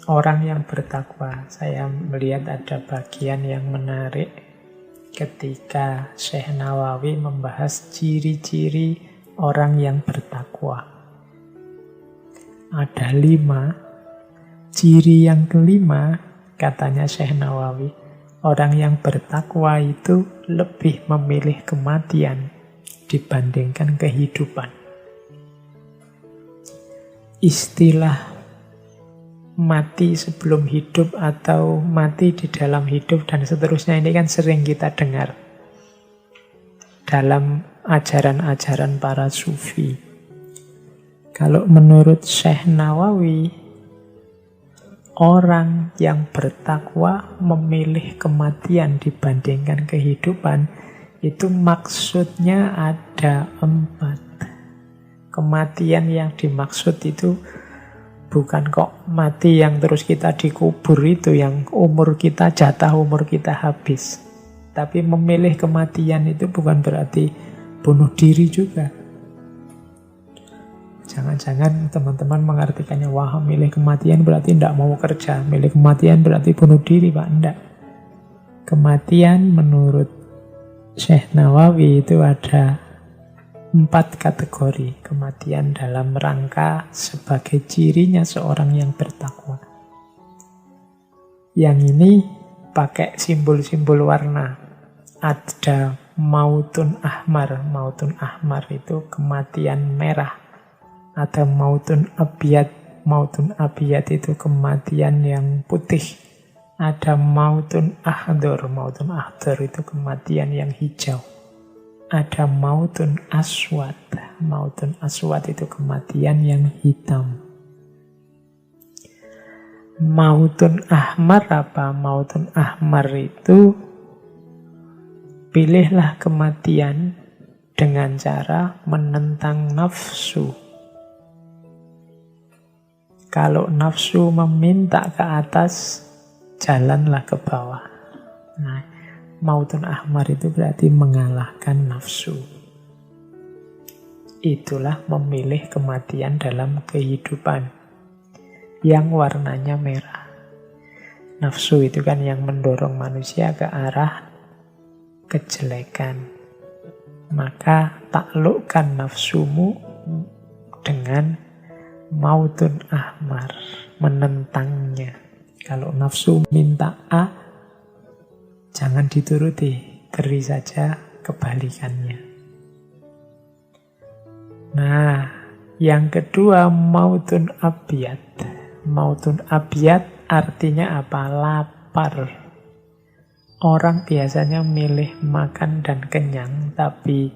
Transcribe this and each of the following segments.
Orang yang bertakwa. Saya melihat ada bagian yang menarik ketika Syekh Nawawi membahas ciri-ciri orang yang bertakwa. Ada 5. Ciri yang kelima, katanya Syekh Nawawi, orang yang bertakwa itu lebih memilih kematian dibandingkan kehidupan. Istilah mati sebelum hidup atau mati di dalam hidup dan seterusnya ini kan sering kita dengar dalam ajaran-ajaran para sufi. Kalau menurut Syekh Nawawi, orang yang bertakwa memilih kematian dibandingkan kehidupan, itu maksudnya ada 4. Kematian yang dimaksud itu bukan kok mati yang terus kita dikubur itu, yang jatah umur kita habis. Tapi memilih kematian itu bukan berarti bunuh diri juga. Jangan-jangan teman-teman mengartikannya, wah milih kematian berarti tidak mau kerja, milih kematian berarti bunuh diri, Pak. Tidak. Kematian menurut Syekh Nawawi itu ada 4 kategori. Kematian dalam rangka sebagai cirinya seorang yang bertakwa. Yang ini pakai simbol-simbol warna. Ada mautun ahmar. Mautun ahmar itu kematian merah. Ada mautun abiyat. Mautun abiyat itu kematian yang putih. Ada mautun ahdor. Mautun ahdor itu kematian yang hijau. Ada mautun aswad. Mautun aswad itu kematian yang hitam. Mautun ahmar apa? Mautun ahmar itu pilihlah kematian dengan cara menentang nafsu. Kalau nafsu meminta ke atas, jalanlah ke bawah. Nah, mautun ahmar itu berarti mengalahkan nafsu. Itulah memilih kematian dalam kehidupan yang warnanya merah. Nafsu itu kan yang mendorong manusia ke arah kejelekan. Maka taklukkan nafsumu dengan mautun ahmar, menentangnya. Kalau nafsu minta A, jangan dituruti, beri saja kebalikannya. Nah, yang kedua mautun abiyat. Mautun abiyat artinya apa? Lapar. Orang biasanya milih makan dan kenyang, tapi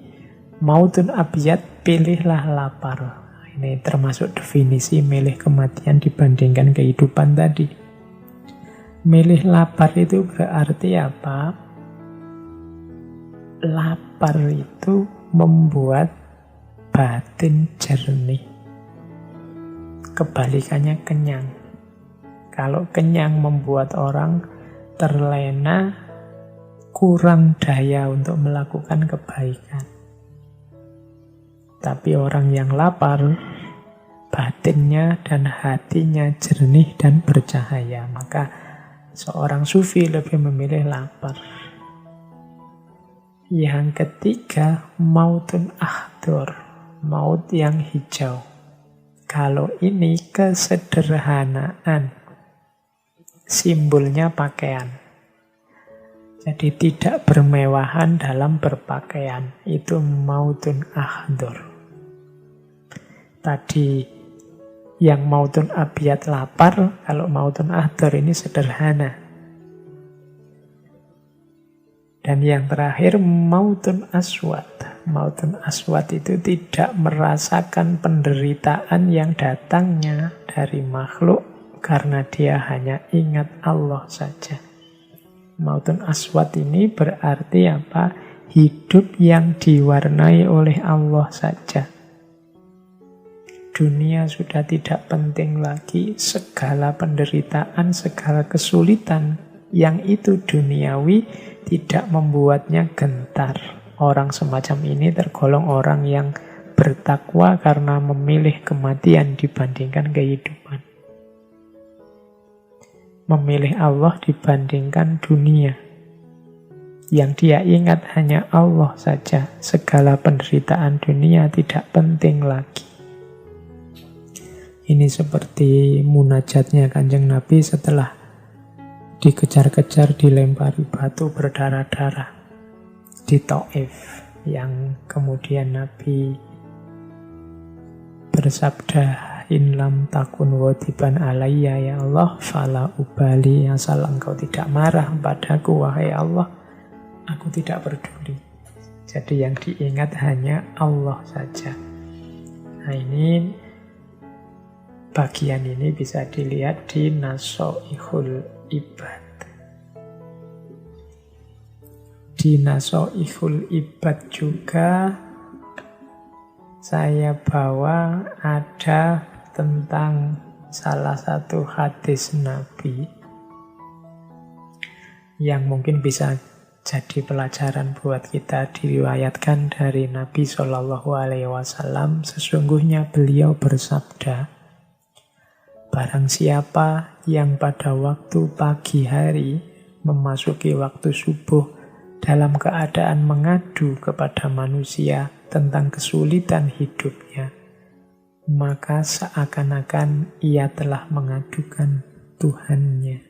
mautun abiyat pilihlah lapar. Ini termasuk definisi milih kematian dibandingkan kehidupan tadi. Milih lapar itu berarti apa? Lapar itu membuat batin jernih. Kebalikannya kenyang. Kalau kenyang membuat orang terlena, kurang daya untuk melakukan kebaikan. Tapi orang yang lapar, batinnya dan hatinya jernih dan bercahaya. Maka seorang sufi lebih memilih lapar. Yang ketiga, mautun ahdor. Maut yang hijau. Kalau ini kesederhanaan. Simbolnya pakaian. Jadi tidak bermewahan dalam berpakaian. Itu mautun ahdor. Tadi yang mautun abiyat lapar, kalau mautun ahdor ini sederhana. Dan yang terakhir mautun aswad. Mautun aswad itu tidak merasakan penderitaan yang datangnya dari makhluk karena dia hanya ingat Allah saja. Mautun aswad ini berarti apa? Hidup yang diwarnai oleh Allah saja. Dunia sudah tidak penting lagi, segala penderitaan, segala kesulitan yang itu duniawi tidak membuatnya gentar. Orang semacam ini tergolong orang yang bertakwa karena memilih kematian dibandingkan kehidupan. memilih Allah dibandingkan dunia. Yang dia ingat hanya Allah saja. Segala penderitaan dunia tidak penting lagi. Ini seperti munajatnya Kanjeng Nabi setelah dikejar-kejar, dilempari batu berdarah-darah di Taif, yang kemudian Nabi bersabda, in lam takun wadiban alayya ya Allah fala ubali, asal engkau tidak marah padaku wahai Allah, aku tidak peduli. Jadi yang diingat hanya Allah saja. Nah, ini bagian ini bisa dilihat di Nasoihul Ibad. Di Nasoihul Ibad juga saya bawa ada tentang salah satu hadis Nabi yang mungkin bisa jadi pelajaran buat kita. Diriwayatkan dari Nabi SAW, sesungguhnya beliau bersabda, barang siapa yang pada waktu pagi hari memasuki waktu subuh dalam keadaan mengadu kepada manusia tentang kesulitan hidupnya, maka seakan-akan ia telah mengadukan Tuhannya.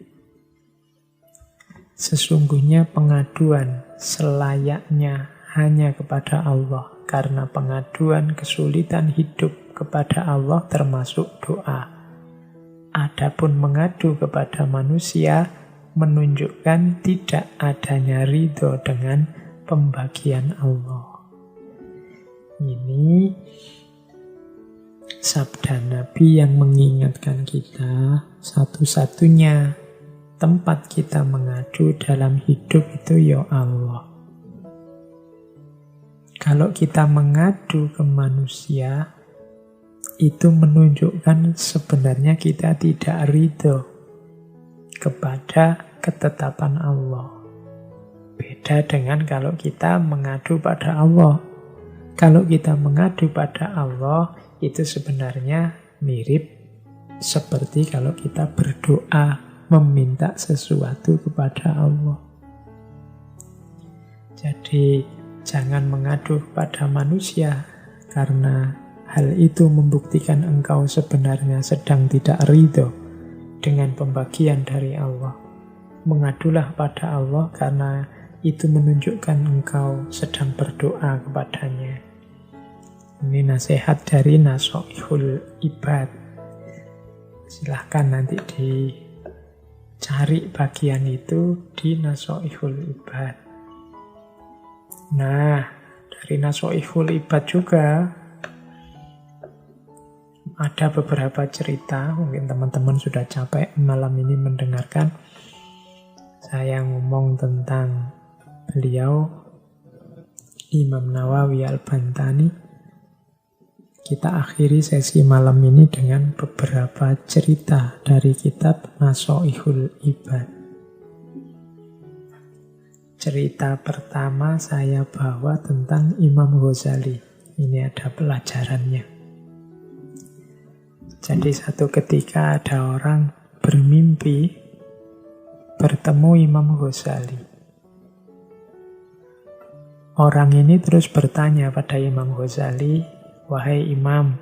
Sesungguhnya pengaduan selayaknya hanya kepada Allah, karena pengaduan kesulitan hidup kepada Allah termasuk doa. Adapun mengadu kepada manusia menunjukkan tidak adanya ridho dengan pembagian Allah. Ini sabda Nabi yang mengingatkan kita, satu-satunya tempat kita mengadu dalam hidup itu ya Allah. Kalau kita mengadu ke manusia, itu menunjukkan sebenarnya kita tidak ridho kepada ketetapan Allah. Beda dengan kalau kita mengadu pada Allah. Kalau kita mengadu pada Allah, itu sebenarnya mirip seperti kalau kita berdoa meminta sesuatu kepada Allah. Jadi jangan mengadu pada manusia, karena hal itu membuktikan engkau sebenarnya sedang tidak ridho dengan pembagian dari Allah. Mengadulah pada Allah karena itu menunjukkan engkau sedang berdoa kepadanya. Ini nasihat dari Nasoihul Ibad. Silahkan nanti dicari bagian itu di Nasoihul Ibad. Nah, dari Nasoihul Ibad juga ada beberapa cerita. Mungkin teman-teman sudah capek malam ini mendengarkan saya ngomong tentang beliau, Imam Nawawi Al-Bantani. Kita akhiri sesi malam ini dengan beberapa cerita dari kitab Nasoihul Ibad. Cerita pertama saya bawa tentang Imam Ghazali. Ini ada pelajarannya. Jadi satu ketika ada orang bermimpi bertemu Imam Ghazali. Orang ini terus bertanya pada Imam Ghazali, wahai Imam,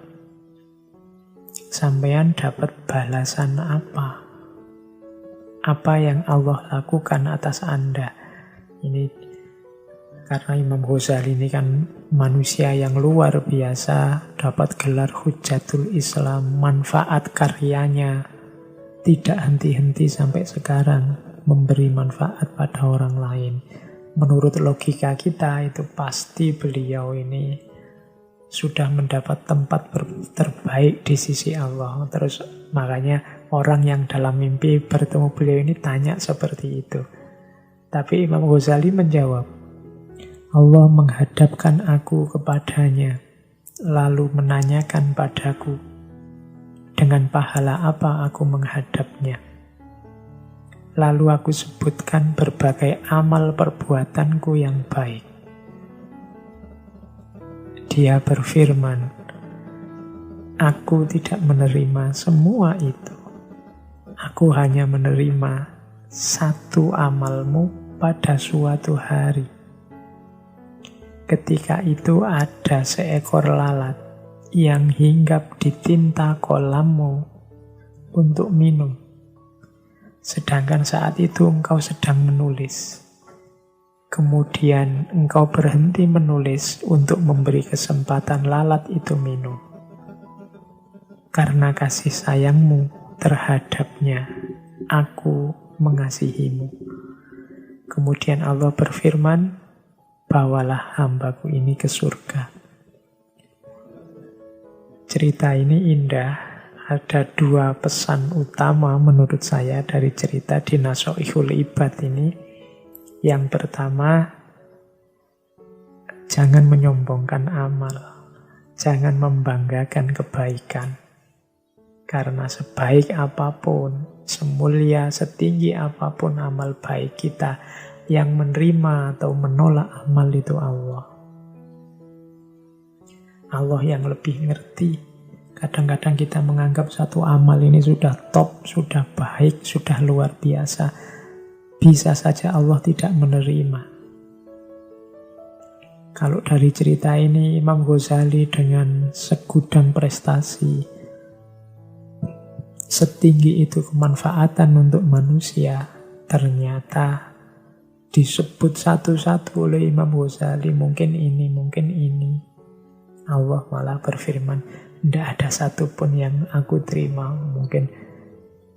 sampean dapat balasan apa? Apa yang Allah lakukan atas Anda? Ini karena Imam Ghazali ini kan manusia yang luar biasa, dapat gelar Hujjatul Islam, manfaat karyanya tidak henti-henti sampai sekarang, memberi manfaat pada orang lain. Menurut logika kita itu pasti beliau ini sudah mendapat tempat terbaik di sisi Allah. Terus makanya orang yang dalam mimpi bertemu beliau ini tanya seperti itu. Tapi Imam Ghazali menjawab, Allah menghadapkan aku kepadanya, lalu menanyakan padaku, dengan pahala apa aku menghadapnya? Lalu aku sebutkan berbagai amal perbuatanku yang baik. Dia berfirman, aku tidak menerima semua itu. Aku Aku hanya menerima satu amalmu pada suatu hari. Ketika itu ada seekor lalat yang hinggap di tinta kolammu untuk minum. Sedangkan saat itu engkau sedang menulis. Kemudian engkau berhenti menulis untuk memberi kesempatan lalat itu minum. Karena kasih sayangmu terhadapnya, aku mengasihimu. Kemudian Allah berfirman, bawalah hambaku ini ke surga. Cerita ini indah. Ada dua pesan utama menurut saya dari cerita di Nasoihul Ibad ini. Yang pertama, jangan menyombongkan amal. Jangan membanggakan kebaikan. Karena sebaik apapun, semulia, setinggi apapun amal baik kita, yang menerima atau menolak amal itu Allah. Allah yang lebih ngerti. Kadang-kadang kita menganggap satu amal ini sudah top, sudah baik, sudah luar biasa. Bisa saja Allah tidak menerima. Kalau dari cerita ini, Imam Ghazali dengan segudang prestasi, setinggi itu kemanfaatan untuk manusia, ternyata disebut satu-satu oleh Imam Ghazali, mungkin ini, mungkin ini. Allah malah berfirman, tidak ada satupun yang aku terima. Mungkin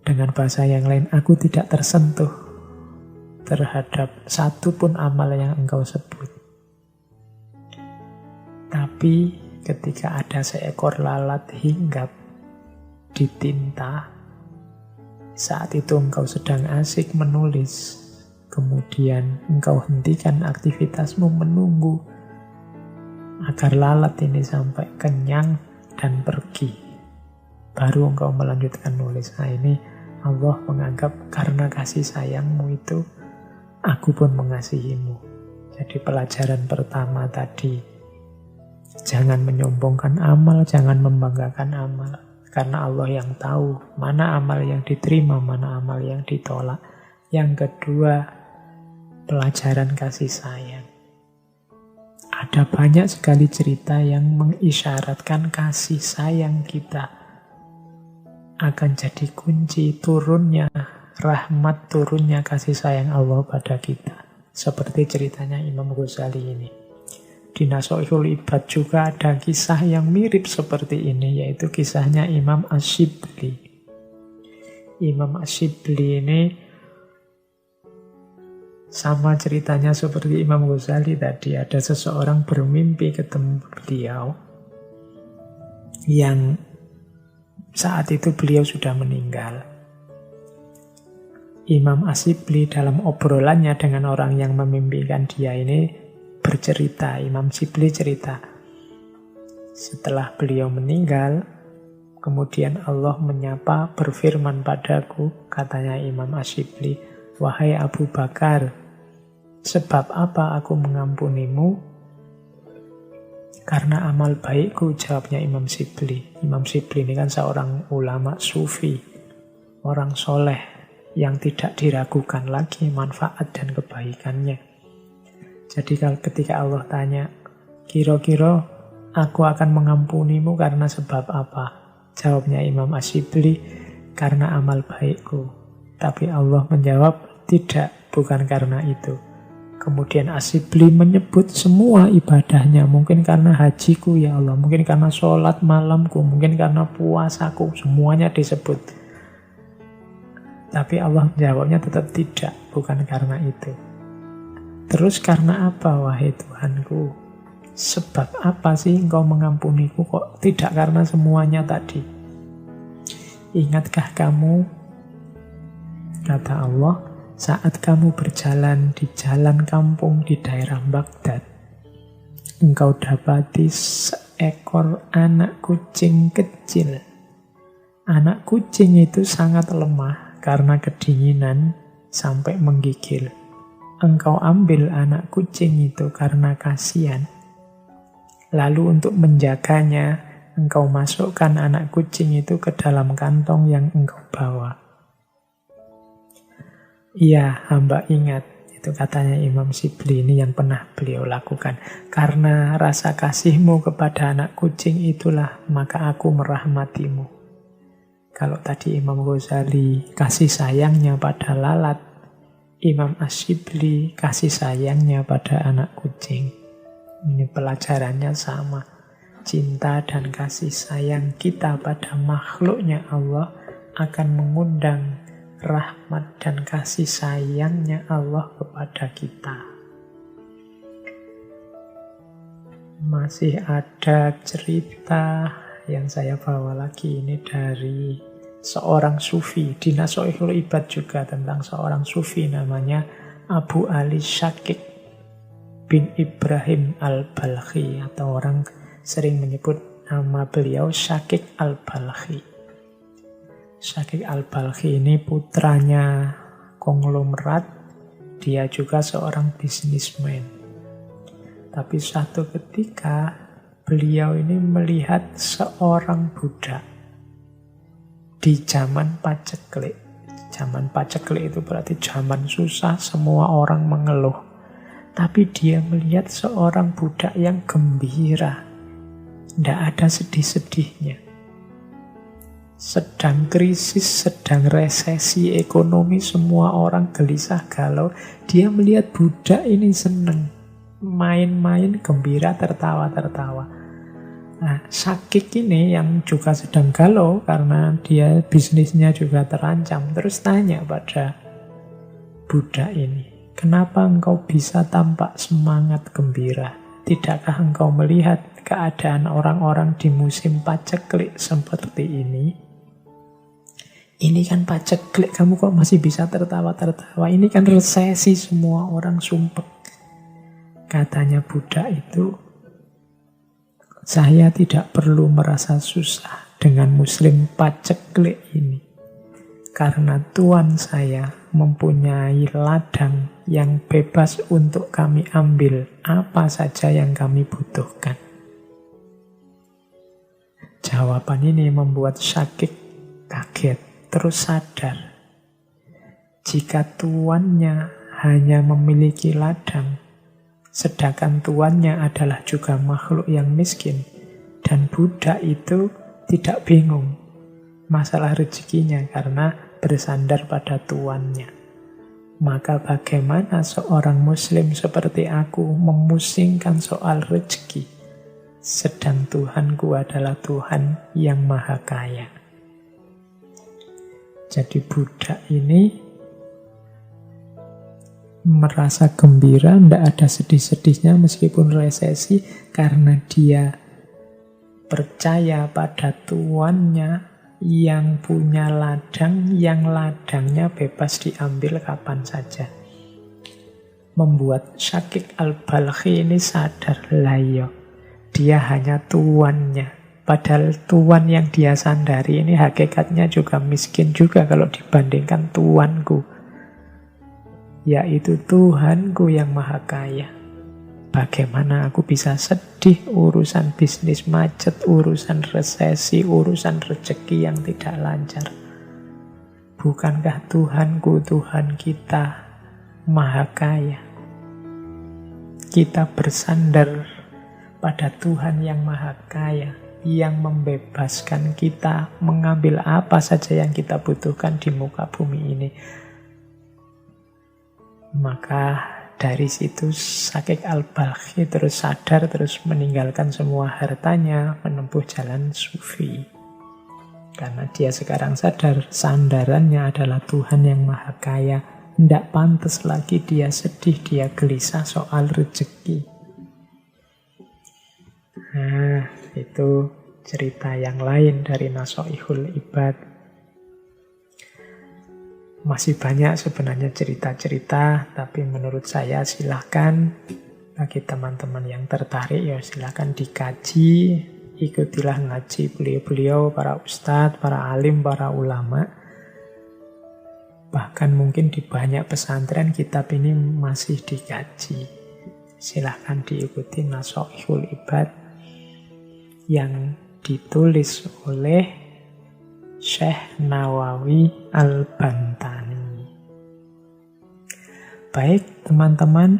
dengan bahasa yang lain, aku tidak tersentuh terhadap satupun amal yang engkau sebut. Tapi ketika ada seekor lalat hinggap di tinta, saat itu engkau sedang asik menulis, kemudian engkau hentikan aktivitasmu menunggu agar lalat ini sampai kenyang dan pergi. Baru engkau melanjutkan nulis. Nah ini Allah menganggap karena kasih sayangmu itu, aku pun mengasihimu. Jadi pelajaran pertama tadi, jangan menyombongkan amal, jangan membanggakan amal. Karena Allah yang tahu mana amal yang diterima, mana amal yang ditolak. Yang kedua, pelajaran kasih sayang. Ada banyak sekali cerita yang mengisyaratkan kasih sayang kita akan jadi kunci turunnya rahmat, turunnya kasih sayang Allah pada kita. Seperti ceritanya Imam Ghazali ini. Di Nasoihul Ibad juga ada kisah yang mirip seperti ini, yaitu kisahnya Imam Asyibli. Imam Asyibli ini sama ceritanya seperti Imam Ghazali tadi. Ada seseorang bermimpi ketemu beliau yang saat itu beliau sudah meninggal. Imam Asyibli dalam obrolannya dengan orang yang memimpikan dia ini bercerita, Imam Asyibli cerita, setelah beliau meninggal, kemudian Allah menyapa, berfirman padaku, katanya Imam Asyibli, wahai Abu Bakar, sebab apa aku mengampunimu? Karena amal baikku, jawabnya Imam Asyibli. Imam Asyibli ini kan seorang ulama sufi, orang soleh yang tidak diragukan lagi manfaat dan kebaikannya. Jadi ketika Allah tanya, kira-kira aku akan mengampunimu karena sebab apa? Jawabnya Imam Asyibli, karena amal baikku. Tapi Allah menjawab, tidak, bukan karena itu. Kemudian Asyibli menyebut semua ibadahnya. Mungkin karena hajiku ya Allah, mungkin karena sholat malamku, mungkin karena puasaku, semuanya disebut. Tapi Allah jawabnya tetap tidak, bukan karena itu. Terus karena apa wahai Tuhanku? Sebab apa sih engkau mengampuniku? Kok tidak karena semuanya tadi? Ingatkah kamu, kata Allah, saat kamu berjalan di jalan kampung di daerah Baghdad, engkau dapati seekor anak kucing kecil. Anak kucing itu sangat lemah karena kedinginan sampai menggigil. Engkau ambil anak kucing itu karena kasihan. Lalu untuk menjaganya, engkau masukkan anak kucing itu ke dalam kantong yang engkau bawa. Iya, hamba ingat. Itu katanya Imam Shibli, ini yang pernah beliau lakukan. Karena rasa kasihmu kepada anak kucing itulah, maka aku merahmatimu. Kalau tadi Imam Ghazali kasih sayangnya pada lalat, Imam Ash-Shibli kasih sayangnya pada anak kucing. Ini pelajarannya sama. Cinta dan kasih sayang kita pada makhluknya Allah akan mengundang rahmat dan kasih sayangnya Allah kepada kita. Masih ada cerita yang saya bawa lagi, ini dari seorang sufi, di Nasha'ihul Ibad juga, tentang seorang sufi namanya Abu Ali Syakik bin Ibrahim al-Balkhi, atau orang sering menyebut nama beliau Syakik al-Balkhi. Syakik al-Balkhi ini putranya konglomerat, dia juga seorang bisnismen. Tapi suatu ketika beliau ini melihat seorang budak di zaman paceklik. Zaman paceklik itu berarti zaman susah, semua orang mengeluh. Tapi dia melihat seorang budak yang gembira, tidak ada sedih-sedihnya. Sedang krisis, sedang resesi ekonomi, semua orang gelisah galau. Dia melihat budak ini senang, main-main, gembira, tertawa-tertawa. Nah, Syakik ini yang juga sedang galau karena dia bisnisnya juga terancam. Terus tanya pada budak ini, kenapa engkau bisa tampak semangat gembira? Tidakkah engkau melihat keadaan orang-orang di musim paceklik seperti ini? Ini kan paceklik, kamu kok masih bisa tertawa-tertawa? Ini kan resesi, semua orang sumpek. Katanya budak itu, saya tidak perlu merasa susah dengan muslim paceklik ini. Karena Tuhan saya mempunyai ladang yang bebas untuk kami ambil apa saja yang kami butuhkan. Jawaban ini membuat Syakik kaget. Terus sadar, jika tuannya hanya memiliki ladang, sedangkan tuannya adalah juga makhluk yang miskin, dan budak itu tidak bingung masalah rezekinya karena bersandar pada tuannya. Maka bagaimana seorang muslim seperti aku memusingkan soal rezeki, sedang Tuhanku adalah Tuhan yang maha kaya. Jadi budak ini merasa gembira, tidak ada sedih-sedihnya meskipun resesi, karena dia percaya pada tuannya yang punya ladang, yang ladangnya bebas diambil kapan saja. Membuat Syakik al-Balkhi ini sadar, layo, dia hanya tuannya. Padahal tuan yang dia sandari ini hakikatnya juga miskin juga kalau dibandingkan tuanku, yaitu Tuhanku yang maha kaya. Bagaimana aku bisa sedih urusan bisnis macet, urusan resesi, urusan rezeki yang tidak lancar? Bukankah Tuhanku, Tuhan kita maha kaya? Kita bersandar pada Tuhan yang maha kaya, yang membebaskan kita mengambil apa saja yang kita butuhkan di muka bumi ini. Maka dari situ Syakik al-Balkhi terus sadar, terus meninggalkan semua hartanya, menempuh jalan sufi. Karena dia sekarang sadar sandarannya adalah Tuhan yang maha kaya. Tidak pantas lagi dia sedih, dia gelisah soal rezeki. Nah, itu cerita yang lain dari Nasha'ihul Ibad. Masih banyak sebenarnya cerita-cerita, tapi menurut saya silahkan bagi teman-teman yang tertarik, ya silahkan dikaji, ikutilah ngaji beliau-beliau, para ustadz, para alim, para ulama. Bahkan mungkin di banyak pesantren kitab ini masih dikaji. Silahkan diikuti Nasha'ihul Ibad yang ditulis oleh Syekh Nawawi Al-Bantani. Baik teman-teman,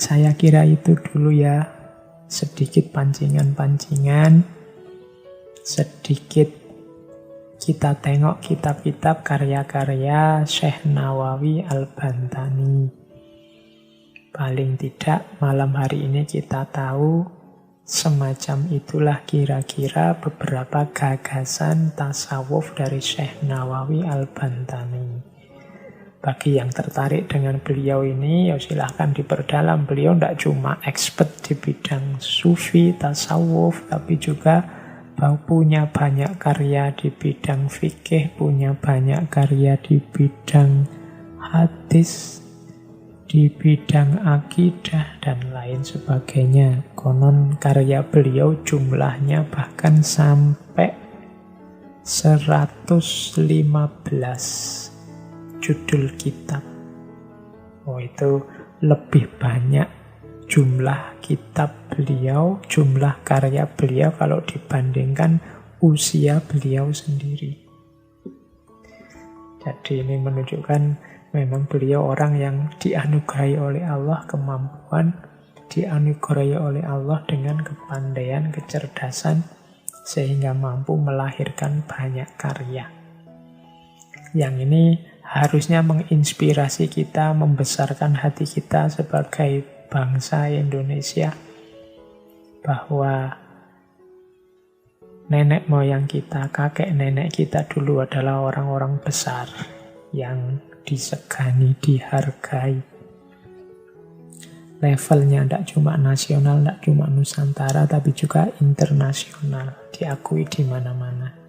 saya kira itu dulu ya. Sedikit pancingan-pancingan, sedikit kita tengok kitab-kitab karya-karya Syekh Nawawi Al-Bantani. Paling tidak malam hari ini kita tahu semacam itulah kira-kira beberapa gagasan tasawuf dari Syekh Nawawi Al-Bantani. Bagi yang tertarik dengan beliau ini, ya silahkan diperdalam. Beliau tidak cuma expert di bidang sufi, tasawuf, tapi juga punya banyak karya di bidang fikih, punya banyak karya di bidang hadis, di bidang akidah, dan lain sebagainya. Konon karya beliau jumlahnya bahkan sampai 115 judul kitab. Oh, itu lebih banyak jumlah kitab beliau, jumlah karya beliau kalau dibandingkan usia beliau sendiri. Jadi ini menunjukkan memang beliau orang yang dianugerahi oleh Allah kemampuan, dianugerahi oleh Allah dengan kepandaian, kecerdasan, sehingga mampu melahirkan banyak karya. Yang ini harusnya menginspirasi kita, membesarkan hati kita sebagai bangsa Indonesia, bahwa nenek moyang kita, kakek nenek kita dulu adalah orang-orang besar yang disegani, dihargai. Levelnya tidak cuma nasional, tidak cuma Nusantara, tapi juga internasional, diakui di mana-mana.